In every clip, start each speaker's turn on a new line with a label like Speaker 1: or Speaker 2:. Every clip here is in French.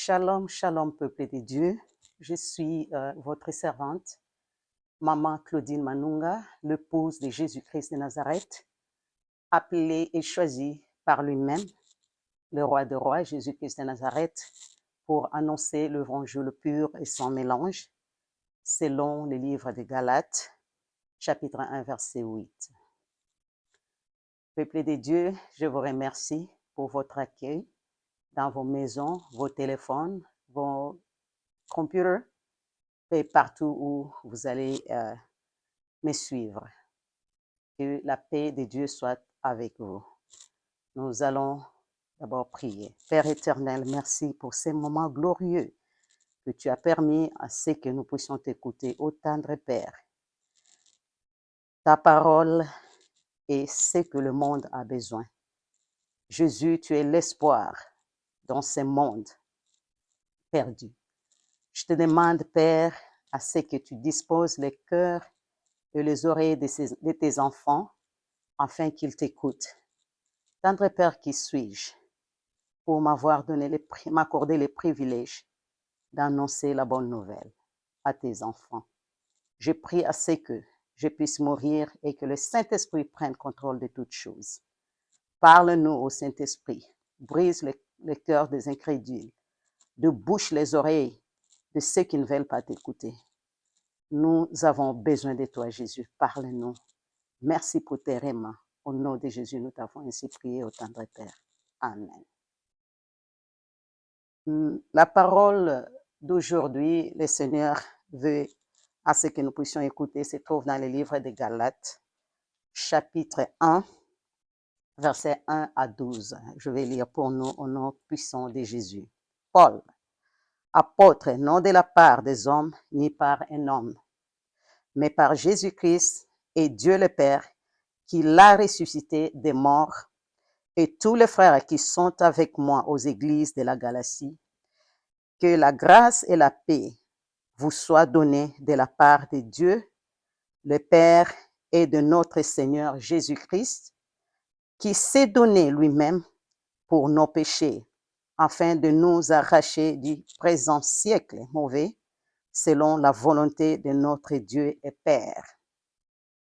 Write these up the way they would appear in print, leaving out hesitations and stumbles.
Speaker 1: Shalom, shalom, peuple de Dieu. Je suis votre servante, Maman Claudine Manunga, l'épouse de Jésus-Christ de Nazareth, appelée et choisie par lui-même, le roi des rois, Jésus-Christ de Nazareth, pour annoncer l'évangile pur et sans mélange, selon le livre de Galates, chapitre 1, verset 8. Peuple de Dieu, je vous remercie pour votre accueil dans vos maisons, vos téléphones, vos computers, et partout où vous allez me suivre. Que la paix de Dieu soit avec vous. Nous allons d'abord prier. Père éternel, merci pour ces moments glorieux que tu as permis à ce que nous puissions t'écouter, ô tendre Père. Ta parole est ce que le monde a besoin. Jésus, tu es l'espoir dans ce monde perdu. Je te demande, Père, à ce que tu disposes les cœurs et les oreilles de tes enfants afin qu'ils t'écoutent. Tendre Père, qui suis-je pour m'accorder les privilèges d'annoncer la bonne nouvelle à tes enfants. Je prie à ce que je puisse mourir et que le Saint-Esprit prenne contrôle de toutes choses. Parle-nous au Saint-Esprit, brise le cœur des incrédules, débouche les oreilles de ceux qui ne veulent pas t'écouter. Nous avons besoin de toi, Jésus. Parle-nous. Merci pour tes aimants. Au nom de Jésus, nous t'avons ainsi prié, au tendre Père. Amen. La parole d'aujourd'hui, le Seigneur veut à ce que nous puissions écouter, se trouve dans le livre de Galates, chapitre 1, versets 1 à 12. Je vais lire pour nous au nom puissant de Jésus. Paul, apôtre, non de la part des hommes, ni par un homme, mais par Jésus-Christ et Dieu le Père, qui l'a ressuscité des morts, et tous les frères qui sont avec moi aux églises de la Galatie, que la grâce et la paix vous soient données de la part de Dieu, le Père, et de notre Seigneur Jésus-Christ, qui s'est donné lui-même pour nos péchés, afin de nous arracher du présent siècle mauvais, selon la volonté de notre Dieu et Père,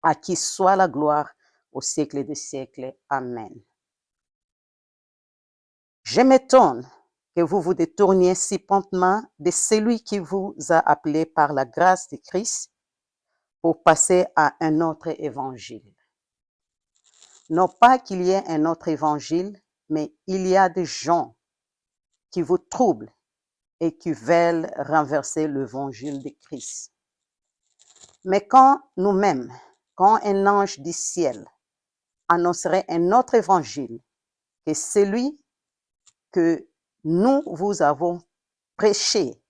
Speaker 1: à qui soit la gloire au siècle des siècles. Amen. Je m'étonne que vous vous détourniez si promptement de celui qui vous a appelé par la grâce de Christ pour passer à un autre évangile. Non pas qu'il y ait un autre évangile, mais il y a des gens qui vous troublent et qui veulent renverser l'évangile de Christ. Mais quand nous-mêmes, quand un ange du ciel annoncerait un autre évangile que celui que nous vous avons prêché,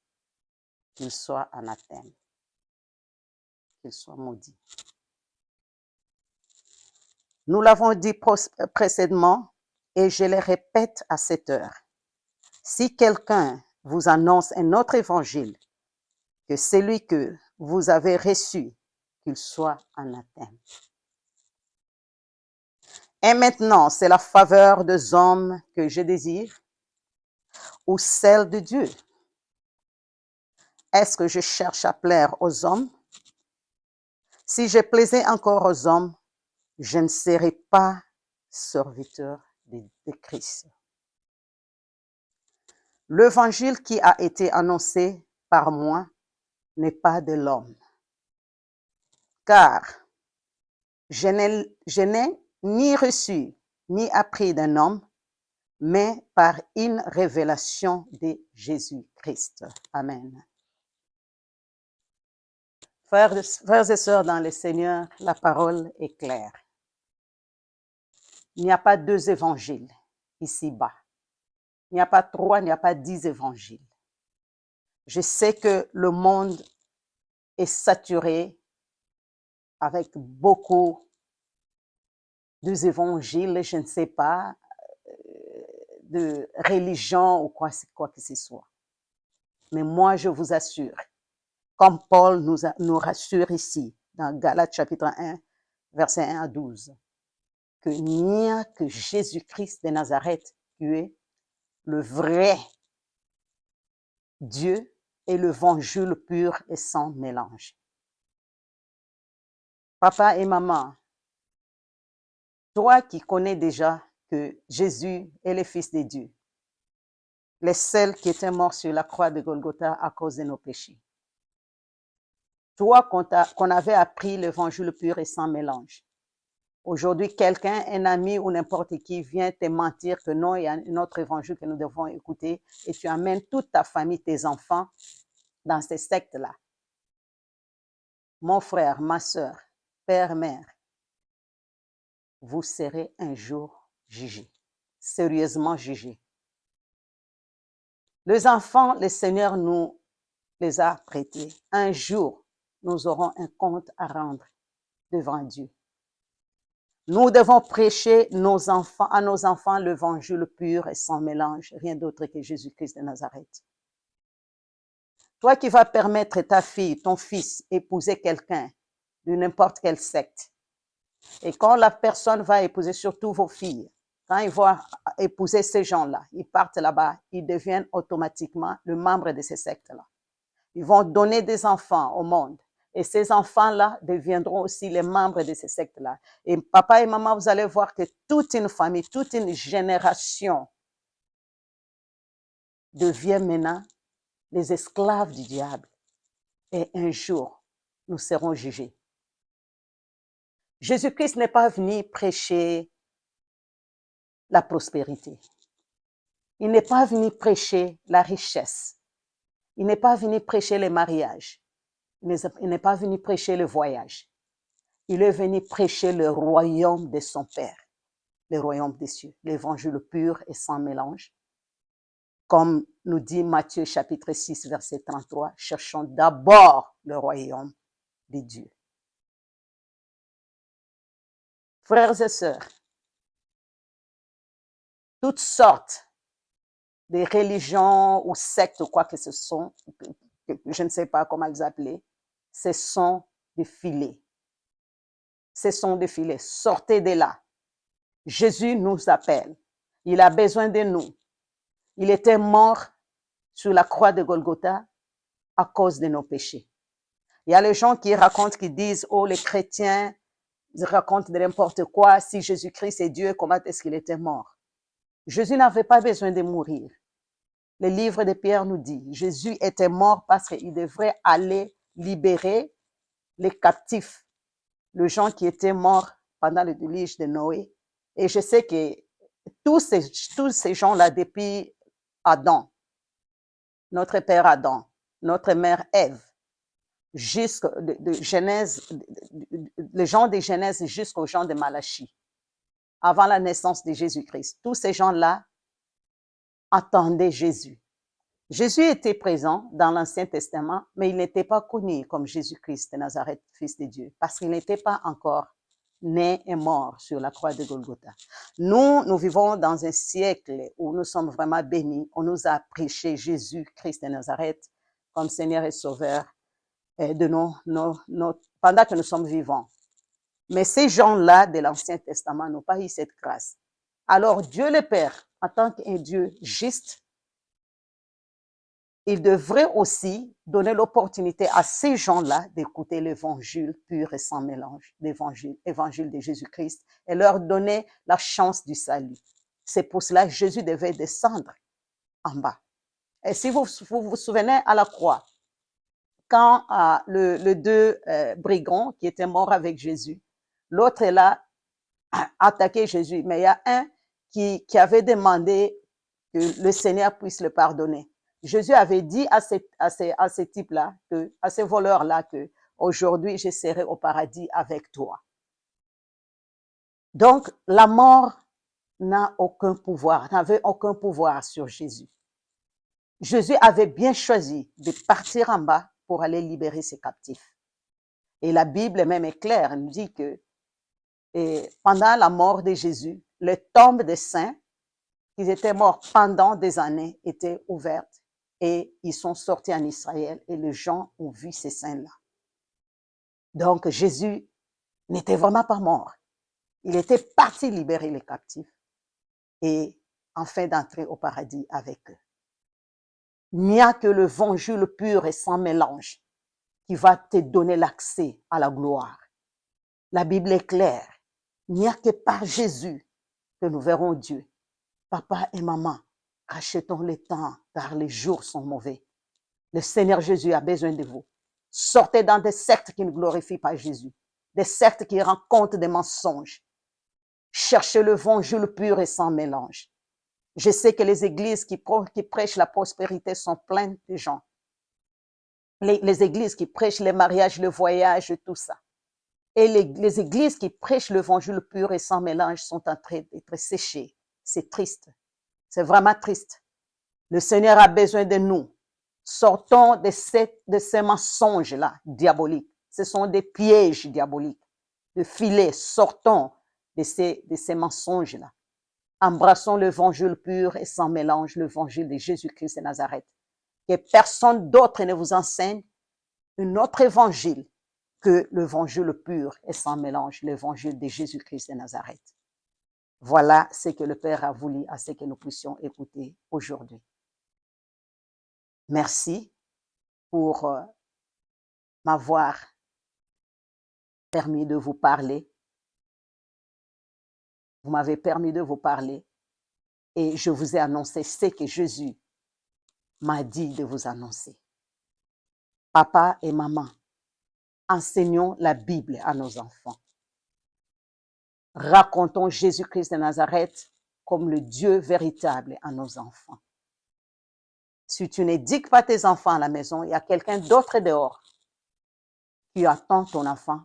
Speaker 1: qu'il soit anathème, qu'il soit maudit. Nous l'avons dit précédemment et je le répète à cette heure. Si quelqu'un vous annonce un autre évangile que celui que vous avez reçu, qu'il soit anathème. Et maintenant, c'est la faveur des hommes que je désire ou celle de Dieu? Est-ce que je cherche à plaire aux hommes? Si je plaisais encore aux hommes, je ne serais pas serviteur de Christ. L'évangile qui a été annoncé par moi n'est pas de l'homme, car je n'ai ni reçu ni appris d'un homme, mais par une révélation de Jésus-Christ. Amen. Frères et sœurs dans le Seigneur, la parole est claire. Il n'y a pas deux évangiles ici-bas. Il n'y a pas 3, il n'y a pas 10 évangiles. Je sais que le monde est saturé avec beaucoup d'évangiles, je ne sais pas, de religion ou quoi que ce soit. Mais moi, je vous assure, comme Paul nous rassure ici, dans Galates chapitre 1, verset 1 à 12, qu'il n'y a que Jésus-Christ de Nazareth qui est le vrai Dieu et l'évangile pur et sans mélange. Papa et maman, toi qui connais déjà que Jésus est le Fils de Dieu, les seuls qui étaient morts sur la croix de Golgotha à cause de nos péchés. Toi qu'on avait appris l'évangile pur et sans mélange. Aujourd'hui, quelqu'un, un ami ou n'importe qui vient te mentir que non, il y a un autre évangile que nous devons écouter et tu amènes toute ta famille, tes enfants dans ces sectes-là. Mon frère, ma soeur, père, mère, vous serez un jour jugés, sérieusement jugés. Les enfants, le Seigneur nous les a prêtés. Un jour, nous aurons un compte à rendre devant Dieu. Nous devons prêcher à nos enfants l'évangile pur et sans mélange, rien d'autre que Jésus-Christ de Nazareth. Toi qui vas permettre ta fille, ton fils, épouser quelqu'un de n'importe quel secte, et quand la personne va épouser, surtout vos filles, quand ils vont épouser ces gens-là, ils partent là-bas, ils deviennent automatiquement le membre de ces sectes-là. Ils vont donner des enfants au monde. Et ces enfants-là deviendront aussi les membres de ces sectes-là. Et papa et maman, vous allez voir que toute une famille, toute une génération devient maintenant les esclaves du diable. Et un jour, nous serons jugés. Jésus-Christ n'est pas venu prêcher la prospérité. Il n'est pas venu prêcher la richesse. Il n'est pas venu prêcher le mariage. Il n'est pas venu prêcher le voyage. Il est venu prêcher le royaume de son Père, le royaume des cieux, l'évangile pur et sans mélange. Comme nous dit Matthieu chapitre 6, verset 33, cherchons d'abord le royaume de Dieu. Frères et sœurs, toutes sortes de religions ou sectes ou quoi que ce soit, je ne sais pas comment les appeler, ce sont des filets. Ce sont des filets. Sortez de là. Jésus nous appelle. Il a besoin de nous. Il était mort sur la croix de Golgotha à cause de nos péchés. Il y a les gens qui racontent, qui disent, oh, les chrétiens, ils racontent de n'importe quoi. Si Jésus-Christ est Dieu, comment est-ce qu'il était mort? Jésus n'avait pas besoin de mourir. Le livre de Pierre nous dit, Jésus était mort parce qu'il devrait aller libérer les captifs, les gens qui étaient morts pendant le déluge de Noé. Et je sais que tous ces gens-là, depuis Adam, notre père Adam, notre mère Ève, de Genèse, les gens de Genèse jusqu'aux gens de Malachie, avant la naissance de Jésus-Christ, tous ces gens-là attendaient Jésus. Jésus était présent dans l'Ancien Testament, mais il n'était pas connu comme Jésus-Christ de Nazareth, Fils de Dieu, parce qu'il n'était pas encore né et mort sur la croix de Golgotha. Nous vivons dans un siècle où nous sommes vraiment bénis. On nous a prêché Jésus-Christ de Nazareth comme Seigneur et Sauveur pendant que nous sommes vivants. Mais ces gens-là de l'Ancien Testament n'ont pas eu cette grâce. Alors Dieu le Père, en tant qu'un Dieu juste, il devrait aussi donner l'opportunité à ces gens-là d'écouter l'évangile pur et sans mélange, l'évangile de Jésus-Christ, et leur donner la chance du salut. C'est pour cela que Jésus devait descendre en bas. Et si vous vous souvenez à la croix, quand les deux brigands qui étaient morts avec Jésus, l'autre est là, attaqué Jésus, mais il y a un qui avait demandé que le Seigneur puisse le pardonner. Jésus avait dit à ces types-là, à ces voleurs-là, que aujourd'hui je serai au paradis avec toi. Donc, la mort n'avait aucun pouvoir sur Jésus. Jésus avait bien choisi de partir en bas pour aller libérer ses captifs. Et la Bible même est claire, elle nous dit que pendant la mort de Jésus, les tombes des saints, qui étaient morts pendant des années, étaient ouvertes et ils sont sortis en Israël et les gens ont vu ces saints-là. Donc Jésus n'était vraiment pas mort. Il était parti libérer les captifs et enfin d'entrer au paradis avec eux. Il n'y a que l'évangile pur et sans mélange qui va te donner l'accès à la gloire. La Bible est claire. Il n'y a que par Jésus que nous verrons Dieu. Papa et maman, rachetons le temps car les jours sont mauvais. Le Seigneur Jésus a besoin de vous. Sortez dans des sectes qui ne glorifient pas Jésus, des sectes qui rendent compte des mensonges. Cherchez l'évangile pur et sans mélange. Je sais que les églises qui prêchent la prospérité sont pleines de gens. Les églises qui prêchent les mariages, le voyage, tout ça. Et les églises qui prêchent l'évangile pur et sans mélange sont en train d'être séchées. C'est triste. C'est vraiment triste. Le Seigneur a besoin de nous. Sortons de ces mensonges-là diaboliques. Ce sont des pièges diaboliques, de filets. Sortons de ces mensonges-là. Embrassons l'évangile pur et sans mélange, l'évangile de Jésus-Christ de Nazareth. Que personne d'autre ne vous enseigne un autre évangile que l'évangile pur et sans mélange, l'évangile de Jésus-Christ de Nazareth. Voilà ce que le Père a voulu à ce que nous puissions écouter aujourd'hui. Merci pour m'avoir permis de vous parler. Vous m'avez permis de vous parler et je vous ai annoncé ce que Jésus m'a dit de vous annoncer. Papa et maman, enseignons la Bible à nos enfants. Racontons Jésus-Christ de Nazareth comme le Dieu véritable à nos enfants. Si tu n'éduques pas tes enfants à la maison, il y a quelqu'un d'autre dehors qui attend ton enfant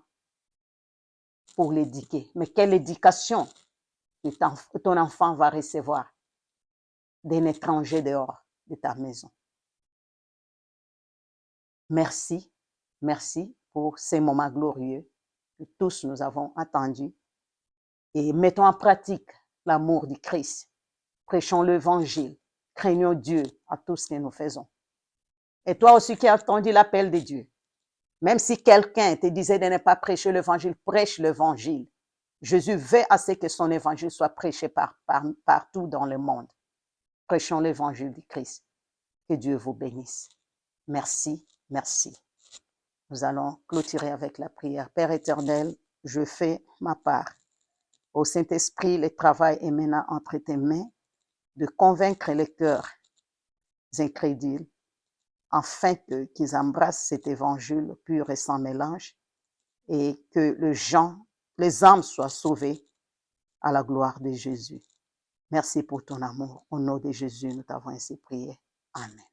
Speaker 1: pour l'éduquer. Mais quelle éducation ton enfant va recevoir d'un étranger dehors de ta maison? Merci, merci pour ces moments glorieux que tous nous avons attendus. Et mettons en pratique l'amour du Christ. Prêchons l'évangile. Craignons Dieu à tout ce que nous faisons. Et toi aussi qui as entendu l'appel de Dieu, même si quelqu'un te disait de ne pas prêcher l'évangile, prêche l'évangile. Jésus veut à ce que son évangile soit prêché partout dans le monde. Prêchons l'évangile du Christ. Que Dieu vous bénisse. Merci, merci. Nous allons clôturer avec la prière. Père éternel, je fais ma part. Au Saint-Esprit, le travail est maintenant entre tes mains de convaincre les cœurs incrédules afin qu'ils embrassent cet évangile pur et sans mélange et que les âmes soient sauvées à la gloire de Jésus. Merci pour ton amour. Au nom de Jésus, nous t'avons ainsi prié. Amen.